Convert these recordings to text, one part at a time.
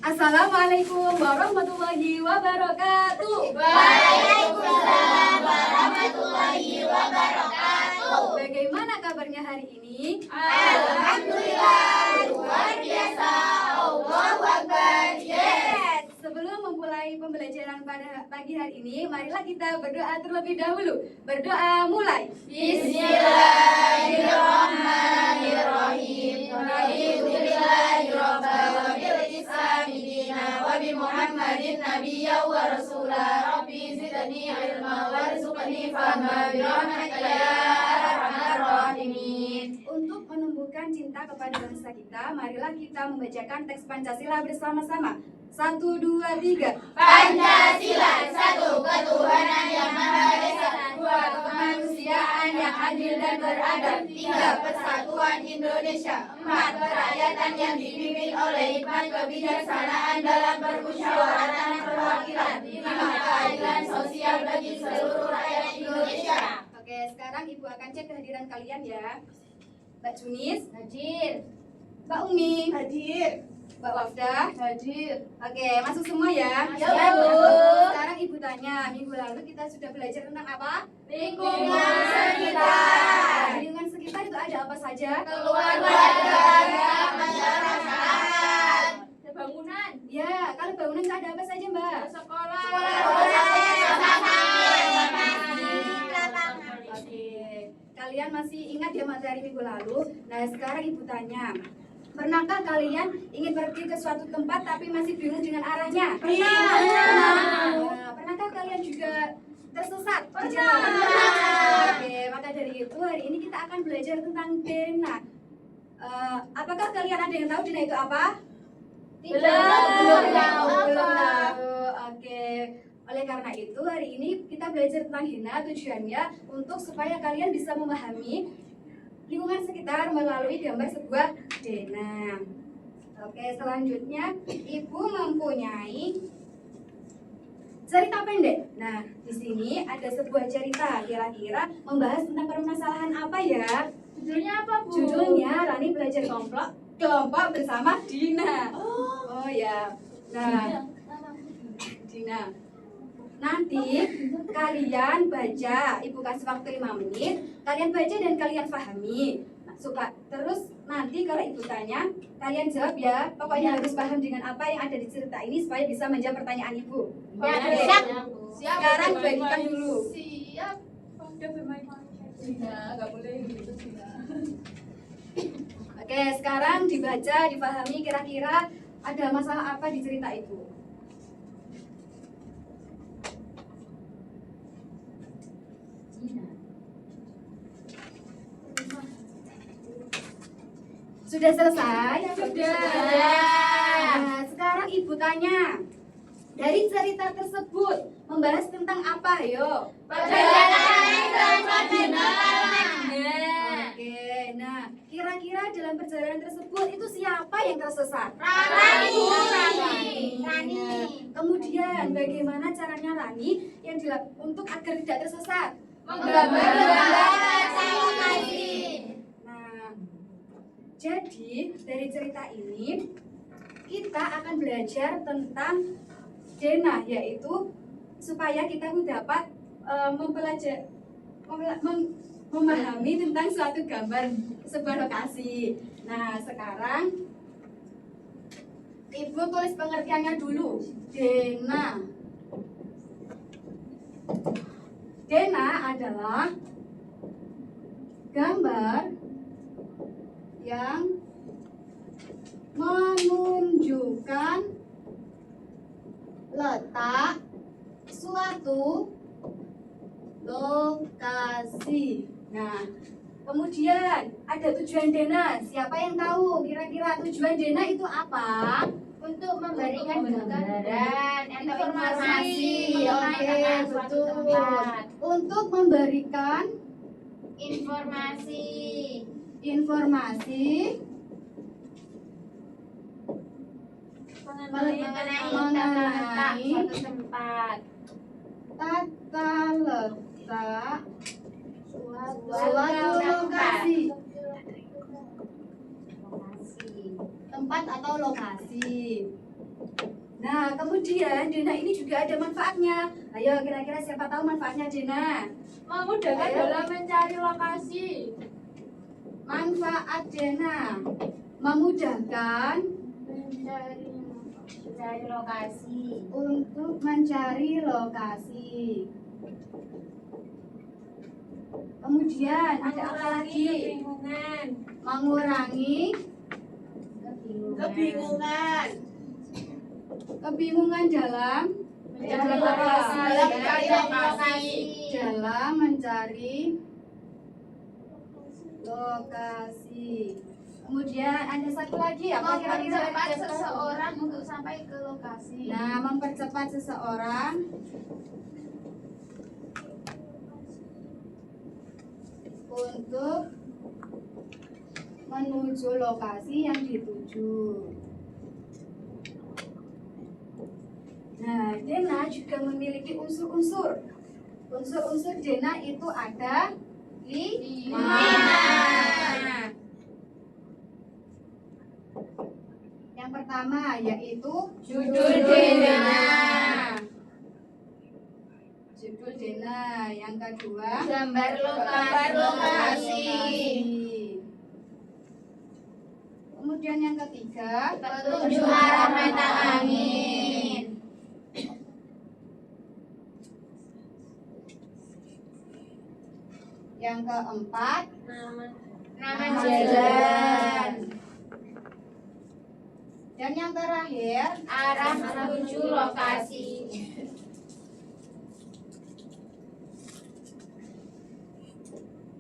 Assalamualaikum warahmatullahi wabarakatuh. Waalaikumsalam warahmatullahi wabarakatuh. Bagaimana kabarnya hari ini? Alhamdulillah, luar biasa. Allahu Akbar. Yes. Sebelum memulai pembelajaran pada pagi hari ini, marilah kita berdoa terlebih dahulu. Berdoa mulai. Bismillahirrahmanirrahim. Raditu billahi rabban wa bil islami dinan wa bi Muhammadin nabiyyan wa rasulah. Rabbi zidni ilma warzuqni fahma bi rahmatika ya arhamar rahimin. Untuk menumbuhkan cinta kepada bangsa kita, marilah kita membacakan teks Pancasila bersama-sama. 1, 2, 3. Pancasila, satu ketuhanan yang maha esa, dua kemanusiaan yang adil dan beradab, tiga persatuan Indonesia, empat kerakyatan yang dipimpin oleh hikmat kebijaksanaan dalam permusyawaratan perwakilan, lima keadilan sosial bagi seluruh rakyat Indonesia. Oke, sekarang Ibu akan cek kehadiran kalian ya. Mbak Junis, Hadir. Mbak Umi, Hadir. Mbak Wafda, Hadir. Oke, masuk semua ya. Ya, Bu. Sekarang Ibu tanya, minggu lalu kita sudah belajar tentang apa? Lingkungan sekitar. Lingkungan sekitar itu ada apa saja? Keluarga, masyarakat. Bangunan. Ya, kalau bangunan itu ada apa saja, Mbak? Sekolah. Oke, kalian masih ingat ya materi minggu lalu? Nah, sekarang Ibu tanya, pernahkah kalian ingin pergi ke suatu tempat tapi masih bingung dengan arahnya? Pernah. Nah, pernahkah kalian juga tersesat di jalan? Oke, maka dari itu hari ini kita akan belajar tentang Dena. Apakah kalian ada yang tahu Dena itu apa? Belum tahu. Belum tahu. Oke. Oleh karena itu hari ini kita belajar tentang Dena. Tujuannya untuk supaya kalian bisa memahami lingkungan sekitar melalui gambar sebuah Dena. Oke, selanjutnya Ibu mempunyai cerita pendek. Nah, di sini ada sebuah cerita kira-kira membahas tentang permasalahan apa ya? Judulnya apa, Bu? Judulnya Rani belajar kelompok bersama Dina. Oh ya. Nah, Dina. Nanti kalian baca, Ibu kasih waktu 5 menit. Kalian baca dan kalian pahami. Nah, terus nanti kalau Ibu tanya, kalian jawab ya. Pokoknya harus paham dengan apa yang ada di cerita ini supaya bisa menjawab pertanyaan Ibu. Ya, Oke. siap. Sekarang bagikan dulu. Siap. Udah bermain-main. Enggak boleh gitu, Cina. Oke, sekarang dibaca, dipahami kira-kira ada masalah apa di cerita itu. Sudah selesai? Sudah. Nah, sekarang Ibu tanya, dari cerita tersebut membahas tentang apa? Yo. Perjalanan ke Oke, nah kira-kira dalam perjalanan tersebut itu siapa yang tersesat? Rani. Kemudian bagaimana caranya Rani yang untuk agar tidak tersesat? Menggambar saling kasih. Nah, jadi dari cerita ini kita akan belajar tentang Dena, yaitu supaya kita dapat memahami tentang suatu gambar sebuah lokasi. Nah, sekarang Ibu tulis pengertiannya dulu. Dena. Dena adalah gambar yang menunjukkan letak suatu lokasi. Nah, kemudian ada tujuan Dena. Siapa yang tahu kira-kira tujuan Dena itu apa? Untuk memberikan gambaran atau informasi Oke, tentang suatu betul. tempat. Untuk memberikan Informasi mengenai tata letak suatu tempat. tata letak Suatu lokasi. Lokasi. Tempat atau lokasi. Nah, kemudian Dena ini juga ada manfaatnya. Ayo, kira-kira siapa tahu manfaatnya Dena? Memudahkan Ayo. dalam mencari lokasi. Manfaat Dena memudahkan Mencari lokasi. untuk mencari lokasi. Kemudian ada apa lagi? Kebingungan. Mengurangi kebingungan dalam Mencari lokasi. lokasi. Dalam mencari lokasi. Dalam mencari lokasi. Kemudian ada satu lagi apa kira-kira? Mempercepat seseorang untuk sampai ke lokasi. Nah, mempercepat seseorang untuk menuju lokasi yang dituju. Nah, Dena juga memiliki unsur-unsur. Unsur-unsur Dena itu ada 5. Yang pertama yaitu Judul Dena. Judul Dena. Yang kedua Gambar lokasi. Kemudian yang ketiga Petunjuk arah mata angin. Yang keempat Nama jalan. dan yang terakhir Arah menuju lokasi.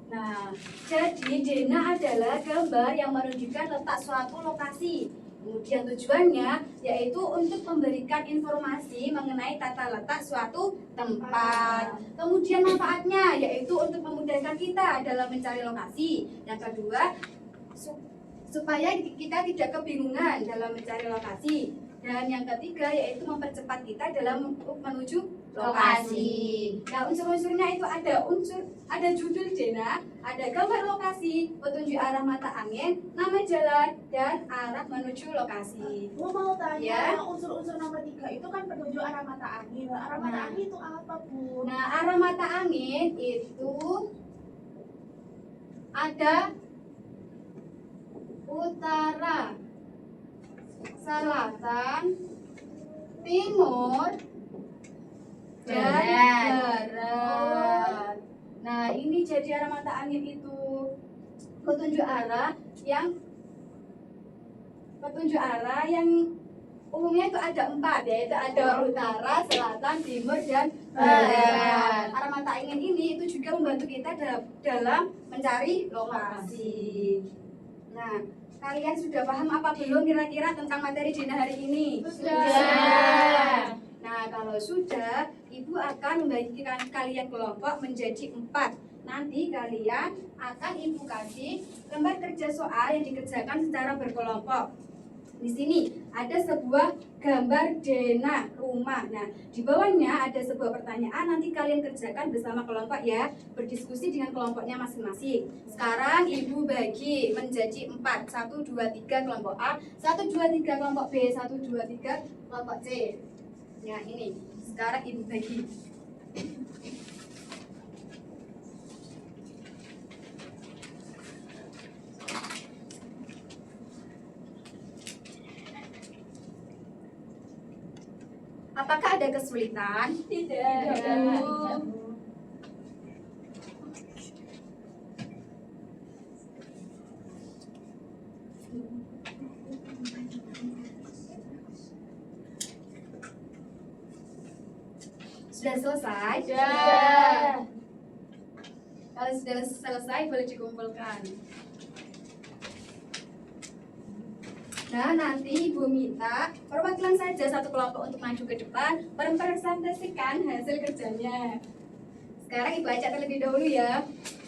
Nah, jadi Dena adalah gambar yang menunjukkan letak suatu lokasi. Kemudian tujuannya yaitu untuk memberikan informasi mengenai tata letak suatu tempat. Kemudian manfaatnya yaitu untuk memudahkan kita dalam mencari lokasi. Yang kedua, supaya kita tidak kebingungan dalam mencari lokasi. Dan yang ketiga yaitu mempercepat kita dalam menuju lokasi. Nah, unsur-unsurnya itu ada judul Dena, ada gambar lokasi, petunjuk arah mata angin, nama jalan, dan arah menuju lokasi. Gue mau tanya, Ya. unsur-unsur nomor 3 itu kan petunjuk arah mata angin. Arah mata Nah. angin itu apa, Bu? Nah, arah mata angin itu ada utara, selatan, timur, dan barat. Nah, ini jadi arah mata angin itu petunjuk arah yang umumnya itu ada 4, yaitu ada utara, selatan, timur, dan barat. Arah mata angin ini itu juga membantu kita dalam mencari lokasi. Nah, kalian sudah paham apa belum kira-kira tentang materi Dena hari ini? Sudah. Nah, kalau sudah, Ibu akan membagikan kalian kelompok menjadi 4. Nanti kalian akan Ibu kasih lembar kerja soal yang dikerjakan secara berkelompok. Di sini ada sebuah gambar Dena rumah. Nah, di bawahnya ada sebuah pertanyaan. Nanti kalian kerjakan bersama kelompok ya, berdiskusi dengan kelompoknya masing-masing. Sekarang Ibu bagi menjadi 4. 1, 2, 3 kelompok A, 1, 2, 3 kelompok B, 1, 2, 3 kelompok C. Nah, ini sekarang Ibu bagi. Apakah ada kesulitan? Tidak. Sudah selesai? Sudah. Kalau sudah selesai boleh dikumpulkan. Nah, nanti Ibu minta perwakilan saja satu kelompok untuk maju ke depan mempresentasikan hasil kerjanya. Sekarang Ibu ajak terlebih dahulu ya.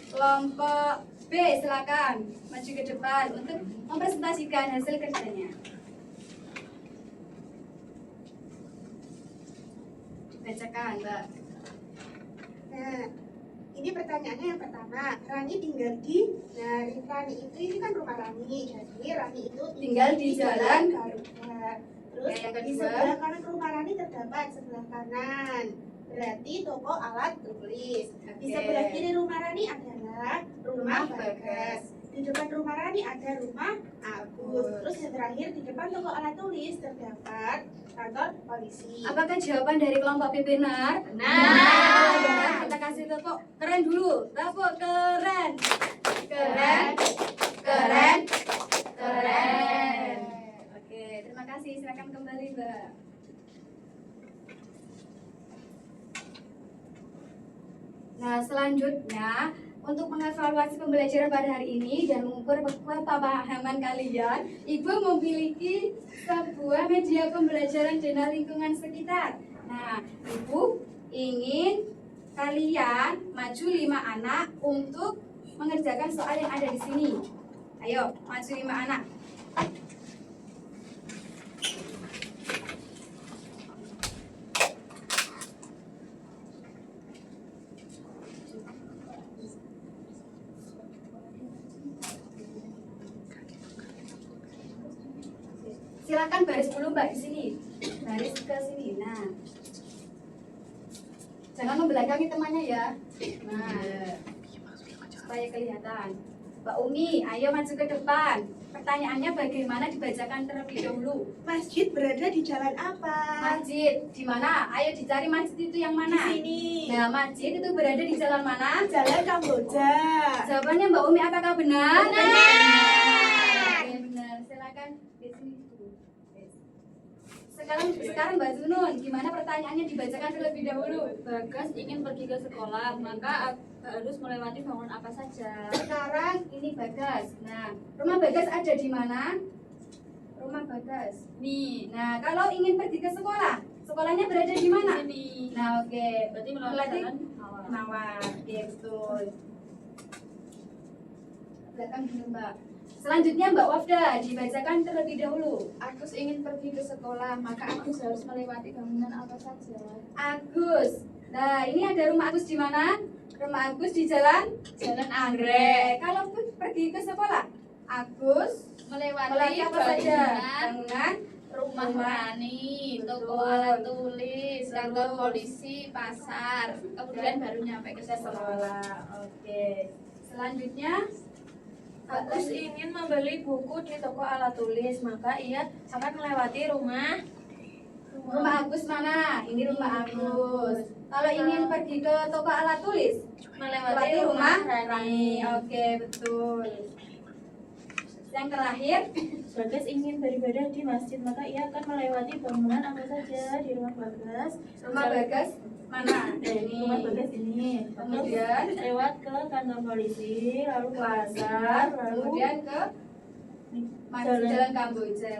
Kelompok B silakan maju ke depan untuk mempresentasikan hasil kerjanya. Dibacakan, Mbak. Nah, ini pertanyaannya yang pertama. Rani tinggal di, Rani itu ini kan rumah Rani. Jadi Rani itu Tinggal di Jalan Garuda. Terus Yang di kedua. sebelah kanan rumah Rani terdapat sebelah kanan. Berarti toko alat tulis. Di Oke. sebelah kiri rumah Rani adalah rumah Rumah Bagas. Bagas. Di depan rumah Rani ada rumah Agus. Terus yang terakhir di depan toko alat tulis terdapat kantor polisi. Apakah jawaban dari kelompok B benar? Benar. Benar. Kita kasih tepuk keren dulu. Tepuk keren. Keren. Keren. Keren. Oke, terima kasih. Silakan kembali, Mbak. Nah, selanjutnya untuk mengevaluasi pembelajaran pada hari ini dan mengukur pemahaman kalian, Ibu memiliki sebuah media pembelajaran dengan lingkungan sekitar. Nah, Ibu ingin kalian maju 5 anak untuk mengerjakan soal yang ada di sini. Ayo, maju 5 anak. Silakan baris dulu Mbak di sini. Baris ke sini. Nah. Jangan membelakangi temannya ya. Nah. Supaya kelihatan. Mbak Umi, ayo maju ke depan. Pertanyaannya bagaimana dibacakan terlebih dahulu? Masjid berada di jalan apa? Masjid di mana? Ayo dicari masjid itu yang Di mana? sini. Nah, masjid itu berada di jalan mana? Jalan Kamboja. Jawabannya Mbak Umi apakah benar? Benar. Oke, benar. Silakan di sini. Sekarang Mbak Zunun, gimana pertanyaannya dibacakan terlebih dahulu? Bagas ingin pergi ke sekolah, maka harus melewati bangunan apa saja? Sekarang ini Bagas. Nah, rumah Bagas ada di mana? Rumah Bagas. Nih, Nah, kalau ingin pergi ke sekolah, sekolahnya berada di mana? sini. Nah, oke. Berarti melewati Melewati jalan Mawar. Mawar. Oke, betul. Belakang dulu, Mbak. Selanjutnya Mbak Wafda, dibacakan terlebih dahulu. Agus ingin pergi ke sekolah, maka Agus harus melewati bangunan apa saja? Agus. Nah, ini ada rumah Agus di mana? Rumah Agus di Jalan Anggrek. Kalau pergi ke sekolah, Agus melewati apa saja? Bangunan rumah Rani, toko Betul. alat tulis, kantor Betul. polisi, pasar. Kemudian baru nyampe ke sekolah. sekolah. Oke. Selanjutnya Agus ingin membeli buku di toko alat tulis, maka ia akan melewati rumah Agus mana? Ini rumah Agus. Kalau ingin pergi ke toko alat tulis, melewati rumah Rani. Oke, betul. Yang terakhir, Bagas ingin beribadah di masjid, maka ia akan melewati bangunan apa saja di rumah Bagas. rumah Bagas mana? Ini. Rumah Bagas ini. Kemudian Lewat ke kantor polisi, lalu ke pasar, lalu kemudian ke Jalan Kamboja.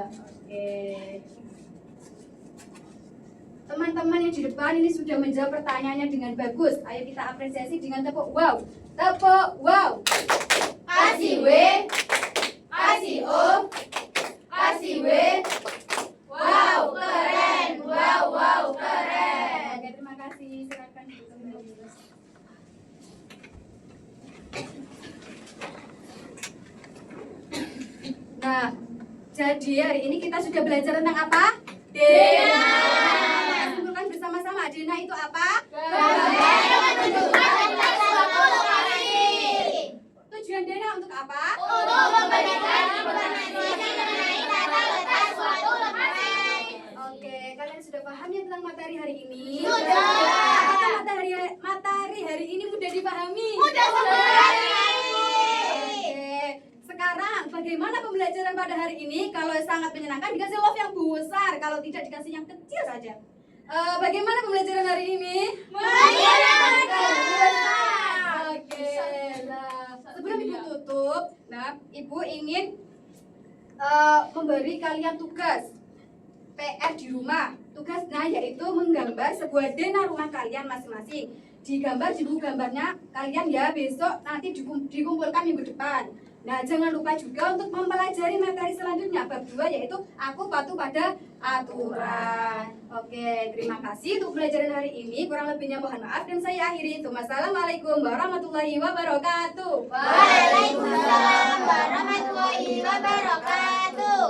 Oke. Teman-teman yang di depan ini sudah menjawab pertanyaannya dengan bagus. Ayo kita apresiasi dengan tepuk wow. Tepuk wow. Kasih W. Kasih O. Kasih W. Wow, keren. Wow, keren. Oke, terima kasih. Silakan kembali. Nah, jadi hari ini kita sudah belajar tentang apa? Dena. Kita simpulkan bersama-sama. Dena itu apa? Gambar yang menunjukkan tentang suatu lokasi. Tujuan Dena untuk apa? Untuk memberikan informasi mengenai tata letak suatu lokasi. Oke, kalian sudah paham ya tentang materi hari ini? Sudah. Apakah materi hari ini mudah dipahami? Mudah sekali. Oke, sekarang bagaimana pembelajaran pada hari ini? Kalau sangat menyenangkan dikasih love yang besar, kalau tidak dikasih yang kecil saja. Bagaimana pembelajaran hari ini? Menyenangkan. Oke, nah, sebelum ibu tutup, nah ibu ingin memberi kalian tugas PR di rumah. Tugasnya yaitu menggambar sebuah dena rumah kalian masing-masing. Digambar di buku gambarnya kalian ya, besok nanti dikumpulkan minggu depan. Nah, jangan lupa juga untuk mempelajari materi selanjutnya bab 2 yaitu aku patuh pada aturan. Oke, terima kasih untuk pelajaran hari ini. Kurang lebihnya mohon maaf dan saya akhiri. Wassalamualaikum warahmatullahi wabarakatuh. Waalaikumsalam warahmatullahi wabarakatuh.